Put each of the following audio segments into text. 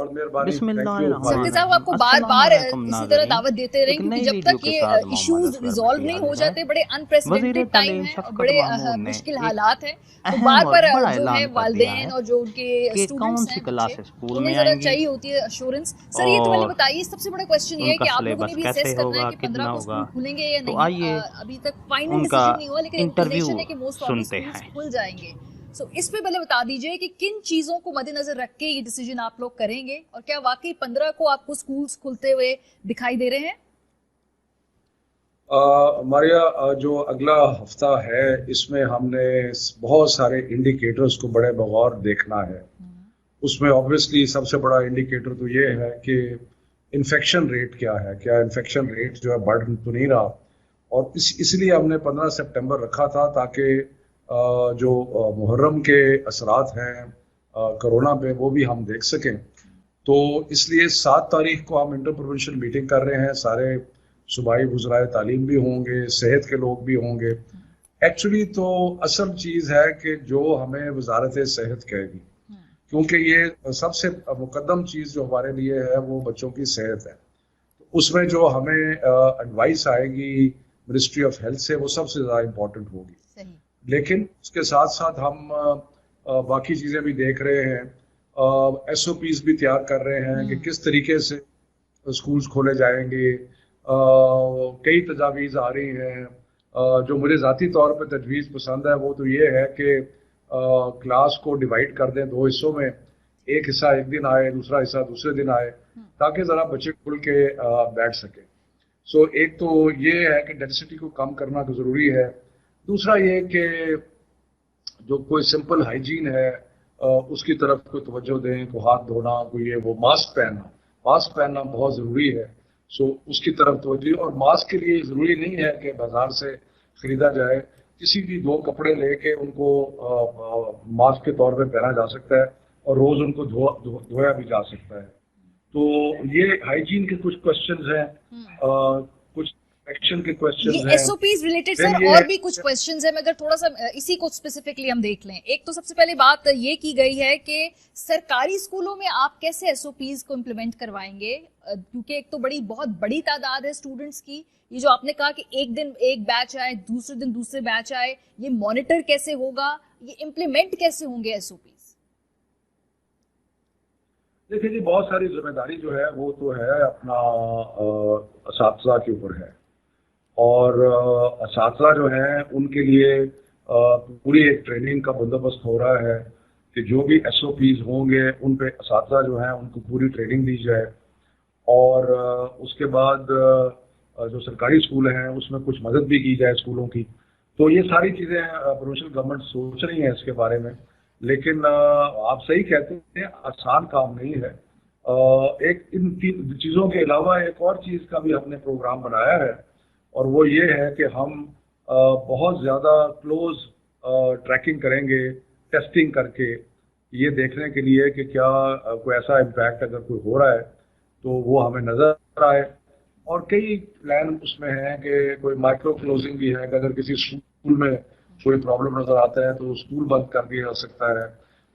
बहुत मेहरबानी, thank you. Sir साहब आपको बार बार इसी तरह दावत देते रहे, क्योंकि जब तक ये इश्यूज रिजॉल्व नहीं हो जाते, बड़े अनप्रेसिडेंटेड टाइम है और बड़े मुश्किल हालात हैं, तो बार बार जो है वालिदैन और जो उनके स्टूडेंट्स हैं बच्चे, उन्हें जरा चाहिए होती है अश्योरेंस। सर ये तो पहले बताइए, सबसे बड़ा क्वेश्चन ये है कि आप लोगों ने भी असेस करना है कि 15 को स्कूल खुलेंगे या नहीं। अभी तक फाइनल डिसीजन नहीं हुआ, लेकिन इंक्लिनेशन है कि मोस्ट ऑफ स्कूल्स खुल जाएंगे। सो इस पे पहले बता दीजिए कि किन चीजों को मद्देनजर रख के ये डिसीजन आप लोग करेंगे, और क्या वाकई 15 को आपको स्कूल्स खुलते हुए दिखाई दे रहे हैं? मारिया, जो अगला हफ्ता है इसमें हमने बहुत सारे इंडिकेटर्स को बड़े बगौर देखना है। उसमें ऑब्वियसली सबसे बड़ा इंडिकेटर तो ये है कि इन्फेक्शन रेट क्या है, क्या इन्फेक्शन रेट जो है बढ़ तो नहीं रहा, और इसलिए हमने 15 सितंबर रखा था ताकि जो मुहर्रम के असरात हैं कोरोना पे वो भी हम देख सकें। तो इसलिए 7 तारीख को हम इंटर प्रोविंशियल मीटिंग कर रहे हैं, सारे सूबाई वज़राए तालीम भी होंगे, सेहत के लोग भी होंगे। एक्चुअली तो असल चीज़ है कि जो हमें वजारत सेहत कहेगी, क्योंकि ये सबसे मुकद्दम चीज़ जो हमारे लिए है वो बच्चों की सेहत है। तो उसमें जो हमें एडवाइस आएगी मिनिस्ट्री ऑफ हेल्थ से वो सबसे ज़्यादा इम्पोर्टेंट होगी। लेकिन उसके साथ साथ हम बाकी चीज़ें भी देख रहे हैं, SOPs भी तैयार कर रहे हैं कि किस तरीके से स्कूल्स खोले जाएंगे। कई तजावीज़ आ रही हैं। जो मुझे ज़ाती तौर पर तजवीज़ पसंद है वो तो ये है कि क्लास को डिवाइड कर दें 2 हिस्सों में, एक हिस्सा एक दिन आए, दूसरा हिस्सा दूसरे दिन आए, ताकि ज़रा बच्चे खुल के बैठ सकें। सो एक तो ये है कि डेंसिटी को कम करना तो ज़रूरी है। दूसरा ये कि जो कोई सिंपल हाइजीन है उसकी तरफ कोई तवज्जो दें, कोई हाथ धोना, कोई ये वो, मास्क पहनना बहुत ज़रूरी है। सो उसकी तरफ तवज्जो, और मास्क के लिए ज़रूरी नहीं है कि बाजार से ख़रीदा जाए, किसी भी 2 कपड़े लेके उनको मास्क के तौर पे पहना जा सकता है और रोज़ उनको धोया भी जा सकता है। तो ये हाइजीन के कुछ क्वेश्चंस हैं, कुछ एक्शन के क्वेश्चंस हैं। एसओपीज रिलेटेड सर और भी कुछ क्वेश्चंस हैं, मगर थोड़ा सा इसी को स्पेसिफिकली हम देख लें। एक तो सबसे पहले बात ये की गई है कि सरकारी स्कूलों में आप कैसे एसओपीज को इम्प्लीमेंट करवाएंगे, क्योंकि एक तो बहुत बड़ी तादाद है स्टूडेंट्स की। ये जो आपने कहा कि एक दिन एक बैच आए, दूसरे दिन दूसरे बैच आए, ये मॉनिटर कैसे होगा, ये इम्प्लीमेंट कैसे होंगे एसओपीज? देखिए जी, बहुत सारी जिम्मेदारी जो है वो तो है अपना असातिज़ा के ऊपर है, और असातिज़ा जो है उनके लिए पूरी एक ट्रेनिंग का बंदोबस्त हो रहा है कि जो भी SOPs होंगे उन पे असातिज़ा जो है उनको पूरी ट्रेनिंग दी जाए। और उसके बाद जो सरकारी स्कूल हैं उसमें कुछ मदद भी की जाए स्कूलों की। तो ये सारी चीज़ें प्रोविंशियल गवर्नमेंट सोच रही हैं इसके बारे में, लेकिन आप सही कहते हैं, आसान काम नहीं है। एक इन चीज़ों के अलावा एक और चीज़ का भी हमने प्रोग्राम बनाया है, और वो ये है कि हम बहुत ज़्यादा क्लोज ट्रैकिंग करेंगे, टेस्टिंग करके, ये देखने के लिए कि क्या कोई ऐसा इम्पैक्ट अगर कोई हो रहा है तो वो हमें नज़र आए। और कई प्लान उसमें हैं कि कोई माइक्रो क्लोजिंग भी है कि अगर किसी स्कूल में कोई प्रॉब्लम नज़र आता है तो स्कूल बंद कर दिया जा सकता है,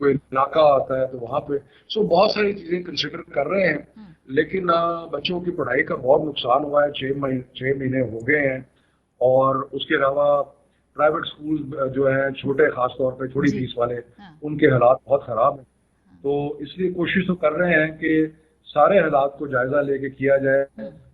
कोई इलाका आता है तो वहाँ पे। सो बहुत सारी चीज़ें कंसिडर कर रहे हैं, लेकिन बच्चों की पढ़ाई का बहुत नुकसान हुआ है, 6 महीने हो गए हैं। और उसके अलावा प्राइवेट स्कूल जो है छोटे, खास तौर पे छोटी फीस वाले, उनके हालात बहुत ख़राब हैं। तो इसलिए कोशिश तो कर रहे हैं कि सारे हालात को जायजा लेके किया जाए,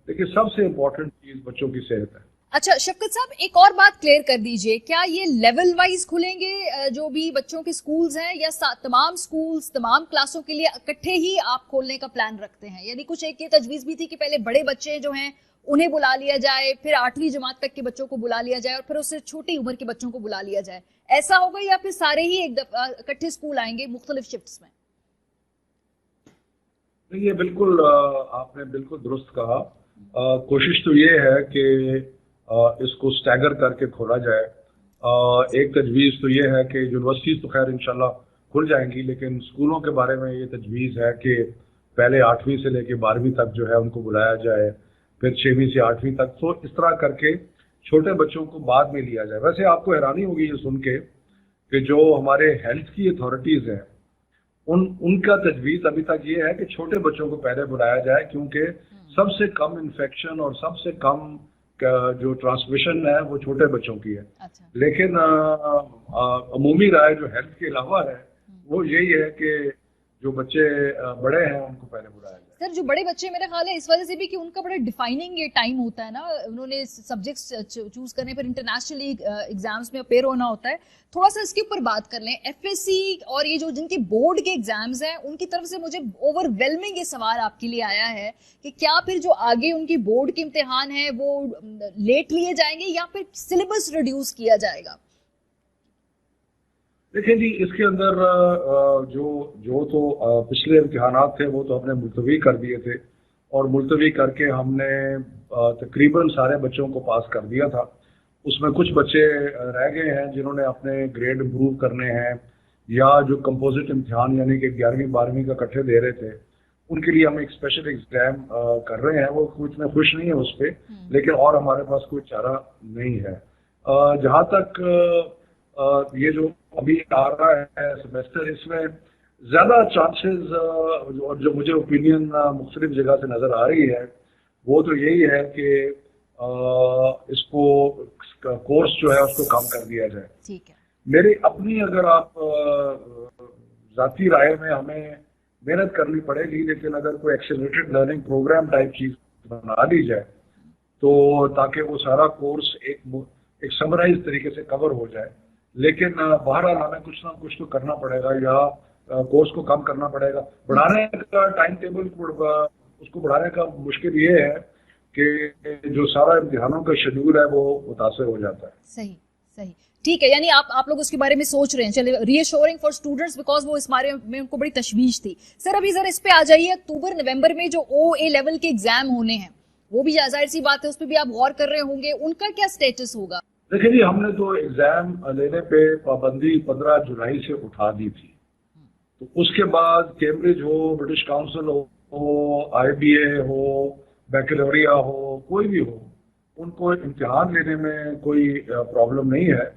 लेकिन सबसे इम्पोर्टेंट चीज़ बच्चों की सेहत है। अच्छा शफकत साहब, एक और बात क्लियर कर दीजिए, क्या ये लेवल वाइज खुलेंगे जो भी बच्चों के स्कूल्स हैं, या तमाम स्कूल्स तमाम क्लासों के लिए इकट्ठे ही आप खोलने का प्लान रखते हैं? यानी कुछ एक ये तजवीज भी थी कि पहले बड़े बच्चे जो हैं उन्हें बुला लिया जाए, फिर 8वीं जमात तक के बच्चों को बुला लिया जाए, और फिर उससे छोटी उम्र के बच्चों को बुला लिया जाए। ऐसा होगा या फिर सारे ही एक दफा इकट्ठे स्कूल आएंगे मुख्तलिफ शिफ्ट्स में? ये बिल्कुल आपने बिल्कुल दुरुस्त कहा। कोशिश तो ये है कि इसको स्टैगर करके खोला जाए। एक तजवीज़ तो ये है कि यूनिवर्सिटीज़ तो खैर इंशाल्लाह खुल जाएंगी, लेकिन स्कूलों के बारे में ये तजवीज़ है कि पहले 8वीं से लेके 12वीं तक जो है उनको बुलाया जाए, फिर 6वीं से 8वीं तक। तो इस तरह करके छोटे बच्चों को बाद में लिया जाए। वैसे आपको हैरानी होगी ये सुन के कि जो हमारे हेल्थ की अथॉरिटीज़ हैं उनका तजवीज़ अभी तक ये है कि छोटे बच्चों को पहले बुलाया जाए, क्योंकि सबसे कम इन्फेक्शन और सबसे कम जो ट्रांसमिशन है वो छोटे बच्चों की है। अच्छा। लेकिन अमूमी राय जो हेल्थ के अलावा है वो यही है कि जो बच्चे बड़े हैं उनको पहले बुलाया जाए। सर जो बड़े बच्चे मेरा ख्याल है इस वजह से भी कि उनका बड़ा डिफाइनिंग ये टाइम होता है ना, उन्होंने सब्जेक्ट्स चूज करने पर इंटरनेशनली एग्जाम्स में अपेयर होना होता है, थोड़ा सा इसके ऊपर बात कर लें। एफएससी और ये जो जिनके बोर्ड के एग्जाम्स हैं उनकी तरफ से मुझे ओवरवेलमिंग ये सवाल आपके लिए आया है कि क्या फिर जो आगे उनकी बोर्ड के इम्तिहान है वो लेट लिए जाएंगे या फिर सिलेबस रिड्यूस किया जाएगा? देखिए जी, इसके अंदर जो तो पिछले इम्तिहानात थे वो तो हमने मुलतवी कर दिए थे, और मुलतवी करके हमने तकरीबन सारे बच्चों को पास कर दिया था। उसमें कुछ बच्चे रह गए हैं जिन्होंने अपने ग्रेड इम्प्रूव करने हैं, या जो कंपोजिट इम्तिहान यानी कि 11वीं 12वीं का इकट्ठे दे रहे थे, उनके लिए हम एक स्पेशल एग्जाम कर रहे हैं। वो कुछ में खुश नहीं है उस पर, लेकिन और हमारे पास कोई चारा नहीं है। जहाँ तक ये जो अभी आ रहा है सेमेस्टर, इसमें ज़्यादा चांसेस और जो मुझे ओपिनियन मुख्तलिफ जगह से नज़र आ रही है वो तो यही है कि इसको कोर्स जो है उसको कम कर दिया जाए। ठीक है। मेरी अपनी अगर आप ज़ाती राय में हमें मेहनत करनी पड़ेगी, लेकिन अगर कोई एक्सेलरेटेड लर्निंग प्रोग्राम टाइप चीज़ बना ली जाए तो ताकि वो सारा कोर्स एक समराइज तरीके से कवर हो जाए। लेकिन बहरहाल हमें कुछ ना कुछ तो करना पड़ेगा, या कोर्स को कम करना पड़ेगा। बढ़ाने का टाइम टेबल उसको बढ़ाने का मुश्किल ये है कि जो सारा इम्तिहानों का शेड्यूल है वो मुतासर हो जाता है। सही सही, ठीक है। यानी आप लोग उसके बारे में सोच रहे हैं। चलिए, रीअश्योरिंग फॉर स्टूडेंट्स, बिकॉज वो इस बारे में उनको बड़ी तशवीश थी। सर अभी जरा इस पे आ जाइए, अक्टूबर नवंबर में जो OA लेवल के एग्जाम होने हैं वो भी जाहिर सी बात है उस पर भी आप गौर कर रहे होंगे, उनका क्या स्टेटस होगा? देखिए जी, हमने तो एग्जाम लेने पे पाबंदी 15 जुलाई से उठा दी थी। तो उसके बाद कैम्ब्रिज हो, ब्रिटिश काउंसिल हो, IBA हो, बैकलोरिया हो, कोई भी हो, उनको इम्तिहान लेने में कोई प्रॉब्लम नहीं है।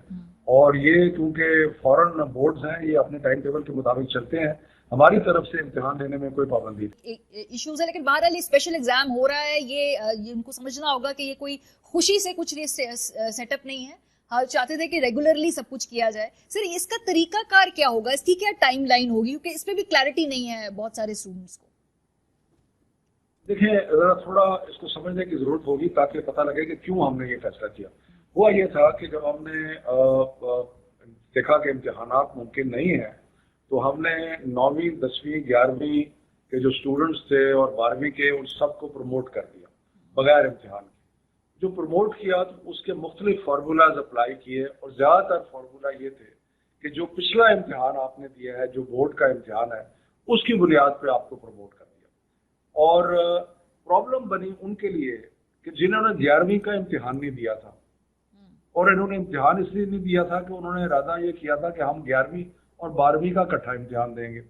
और ये क्योंकि फॉरेन बोर्ड्स हैं, ये अपने टाइम टेबल के मुताबिक चलते हैं, हमारी तरफ से इम्तिहान लेने में कोई पाबंदी नहीं। इश्यूज है, लेकिन बहरहाल ये स्पेशल एग्जाम हो रहा है, ये उनको समझना होगा कि ये कोई खुशी से कुछ सेटअप नहीं है। हाँ, चाहते थे कि रेगुलरली सब कुछ किया जाए। सर इसका तरीका कार क्या होगा, इसकी क्या टाइम लाइन होगी, क्योंकि इस पे भी क्लैरिटी नहीं है बहुत सारे स्टूडेंट्स को। देखिए, जरा थोड़ा इसको समझने की जरूरत होगी ताकि पता लगे कि क्यों हमने ये फैसला किया। हुआ ये था कि जब हमने देखा कि इम्तिहानात मुमकिन नहीं है, तो हमने 9वीं 10वीं 11वीं के जो स्टूडेंट्स थे और 12वीं के, उन सबको प्रमोट कर दिया बगैर इम्तिहान के। जो प्रमोट किया तो उसके मुख्तलिफ फार्मूलाज अप्लाई किए, और ज़्यादातर फार्मूला ये थे कि जो पिछला इम्तिहान आपने दिया है, जो बोर्ड का इम्तिहान है, उसकी बुनियाद पे आपको प्रमोट कर दिया। और प्रॉब्लम बनी उनके लिए कि जिन्होंने 11वीं का इम्तिहान नहीं दिया था, और इन्होंने इम्तिहान इसलिए नहीं दिया था कि उन्होंने इरादा ये किया था कि हम 11वीं और 12वीं का इकट्ठा इम्तिहान देंगे।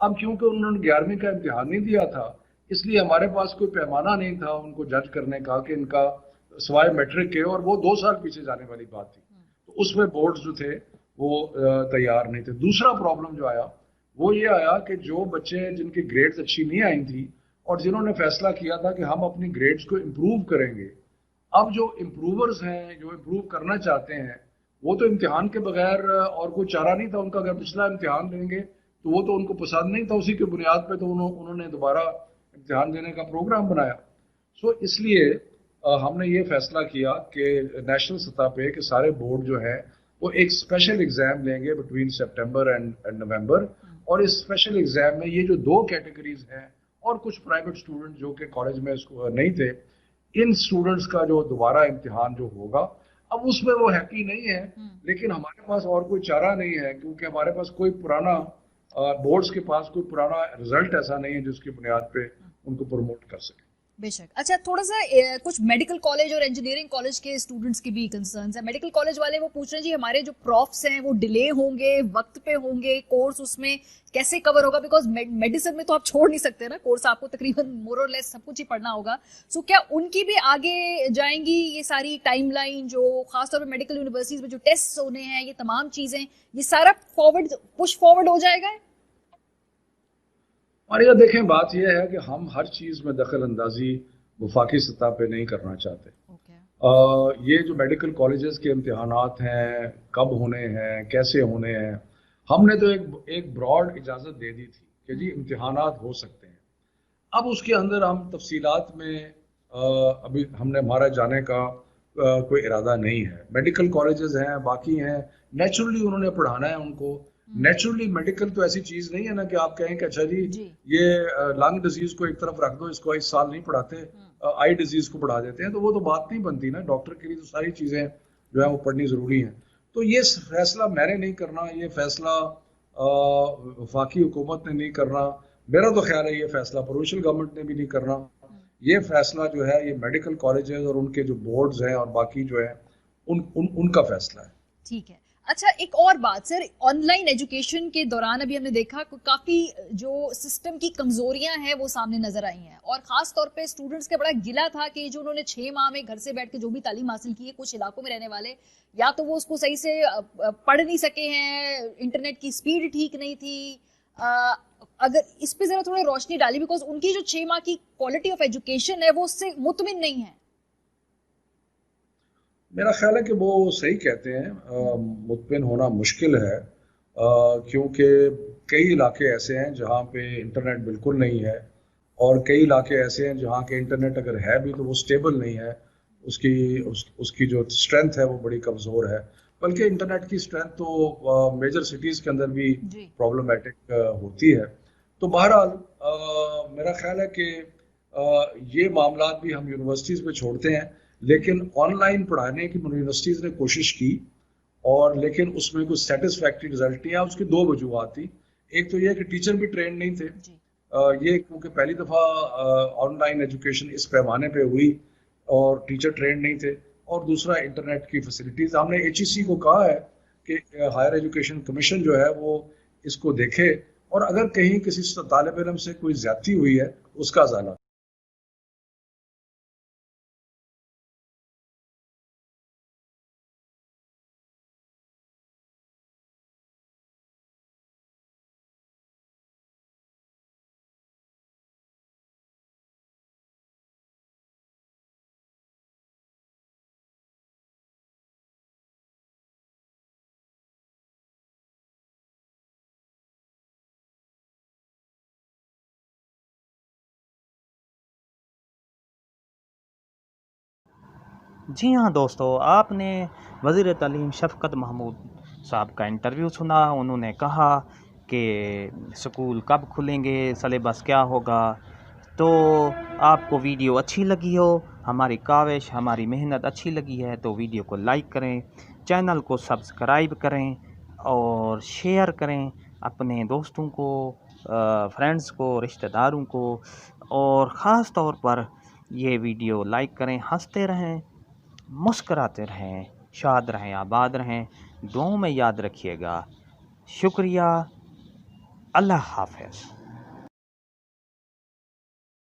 अब क्योंकि उन्होंने 11वीं का इम्तिहान नहीं दिया था, इसलिए हमारे पास कोई पैमाना नहीं था उनको जज करने का कि इनका सवाए मैट्रिक के, और वो 2 साल पीछे जाने वाली बात थी, तो उसमें बोर्ड्स जो थे वो तैयार नहीं थे। दूसरा प्रॉब्लम जो आया वो ये आया कि जो बच्चे जिनकी ग्रेड्स अच्छी नहीं आई थी और जिन्होंने फैसला किया था कि हम अपनी ग्रेड्स को इम्प्रूव करेंगे, अब जो इम्प्रूवर्स हैं, जो इम्प्रूव करना चाहते हैं, वो तो इम्तिहान के बगैर और कोई चारा नहीं था उनका। अगर पिछला इम्तिहान देंगे तो वो तो उनको पसंद नहीं था, उसी की बुनियाद पे तो उन्होंने दोबारा इम्तिहान देने का प्रोग्राम बनाया। सो इसलिए हमने ये फैसला किया कि नेशनल सतह पे कि सारे बोर्ड जो है वो एक स्पेशल एग्जाम लेंगे बिटवीन सितंबर एंड नवंबर, और इस स्पेशल एग्जाम में ये जो 2 कैटेगरीज हैं और कुछ प्राइवेट स्टूडेंट जो कि कॉलेज में नहीं थे, इन स्टूडेंट्स का जो दोबारा इम्तिहान जो होगा, अब उसमें वो हैप्पी नहीं है, लेकिन हमारे पास और कोई चारा नहीं है, क्योंकि हमारे पास कोई पुराना बोर्ड्स के पास कोई पुराना रिजल्ट ऐसा नहीं है जिसकी बुनियाद पे उनको प्रमोट कर सके। बेशक। अच्छा, थोड़ा सा कुछ मेडिकल कॉलेज और इंजीनियरिंग कॉलेज के स्टूडेंट्स की भी कंसर्न्स है। मेडिकल कॉलेज वाले वो पूछ रहे हैं जी हमारे जो प्रॉफ्स हैं वो डिले होंगे, वक्त पे होंगे, कोर्स उसमें कैसे कवर होगा, बिकॉज मेडिसिन में तो आप छोड़ नहीं सकते ना कोर्स, आपको तकरीबन मोर और लेस सब कुछ ही पढ़ना होगा। सो क्या उनकी भी आगे जाएंगी ये सारी टाइमलाइन, जो खासतौर पर मेडिकल यूनिवर्सिटीज में जो टेस्ट होने हैं, ये तमाम चीजें, ये सारा पुश फॉरवर्ड हो जाएगा? हमारे यहाँ देखें, बात यह है कि हम हर चीज़ में दखल अंदाजी वफाकी सतह पे नहीं करना चाहते। ये जो मेडिकल कॉलेजेस के इम्तिहानात हैं, कब होने हैं, कैसे होने हैं, हमने तो एक ब्रॉड इजाज़त दे दी थी कि जी इम्तिहानात हो सकते हैं। अब उसके अंदर हम तफसीलात में अभी हमारा जाने का कोई इरादा नहीं है। मेडिकल कॉलेजेस हैं, बाकी हैं, नेचुरली उन्होंने पढ़ाना है उनको। नेचुरली मेडिकल तो ऐसी चीज नहीं है ना कि आप कहें कि अच्छा जी ये लंग डिजीज को एक तरफ रख दो, इसको इस साल नहीं पढ़ाते, आई डिजीज को पढ़ा देते हैं, तो वो तो बात नहीं बनती ना। डॉक्टर के लिए तो सारी चीजें जो है वो पढ़नी जरूरी है। तो ये फैसला मैंने नहीं करना, ये फैसला वफाकी हुकूमत ने नहीं करना, मेरा तो ख्याल है ये फैसला प्रोविंशियल गवर्नमेंट ने भी नहीं करना। ये फैसला जो है ये मेडिकल कॉलेजेस और उनके जो बोर्ड्स हैं और बाकी जो है उनका फैसला है। ठीक है। अच्छा, एक और बात सर, ऑनलाइन एजुकेशन के दौरान अभी हमने देखा काफी जो सिस्टम की कमजोरियां हैं वो सामने नजर आई हैं, और खास तौर पे स्टूडेंट्स के बड़ा गिला था कि जो उन्होंने 6 माह में घर से बैठ के जो भी तालीम हासिल की है, कुछ इलाकों में रहने वाले या तो वो उसको सही से पढ़ नहीं सके हैं, इंटरनेट की स्पीड ठीक नहीं थी। अगर इस पे जरा थोड़ा रोशनी डाली, बिकॉज उनकी जो 6 माह की क्वालिटी ऑफ एजुकेशन है वो उससे मुतमिन नहीं है। मेरा ख्याल है कि वो सही कहते हैं, मुतमिन होना मुश्किल है, क्योंकि कई इलाके ऐसे हैं जहाँ पे इंटरनेट बिल्कुल नहीं है, और कई इलाके ऐसे हैं जहाँ के इंटरनेट अगर है भी तो वो स्टेबल नहीं है, उसकी जो स्ट्रेंथ है वो बड़ी कमज़ोर है। बल्कि इंटरनेट की स्ट्रेंथ तो मेजर सिटीज़ के अंदर भी प्रॉब्लमेटिक होती है। तो बहरहाल मेरा ख्याल है कि ये मामला भी हम यूनिवर्सिटीज़ पे छोड़ते हैं, लेकिन ऑनलाइन पढ़ाने की यूनिवर्सिटीज़ ने कोशिश की, और लेकिन उसमें कुछ सेटिस्फैक्ट्री रिजल्ट नहीं आया। उसकी 2 वजूहत थी। एक तो ये कि टीचर भी ट्रेन नहीं थे, ये क्योंकि पहली दफ़ा ऑनलाइन एजुकेशन इस पैमाने पे हुई और टीचर ट्रेन नहीं थे, और दूसरा इंटरनेट की फैसिलिटीज़। हमने HEC को कहा है कि हायर एजुकेशन कमीशन जो है वो इसको देखे, और अगर कहीं किसी तालिब इल्म से कोई ज्यादती हुई है उसका अज़ाला। जी हाँ दोस्तों, आपने वज़ीर तालीम शफ़क़त महमूद साहब का इंटरव्यू सुना। उन्होंने कहा कि स्कूल कब खुलेंगे, सिलेबस क्या होगा। तो आपको वीडियो अच्छी लगी हो, हमारी काविश, हमारी मेहनत अच्छी लगी है तो वीडियो को लाइक करें, चैनल को सब्सक्राइब करें और शेयर करें अपने दोस्तों को, फ्रेंड्स को, रिश्तेदारों को, और ख़ास तौर पर ये वीडियो लाइक करें। हंसते रहें, मुस्कराते रहें, शाद रहें, आबाद रहें, दुआओं में याद रखिएगा। शुक्रिया। अल्लाह हाफ़िज़।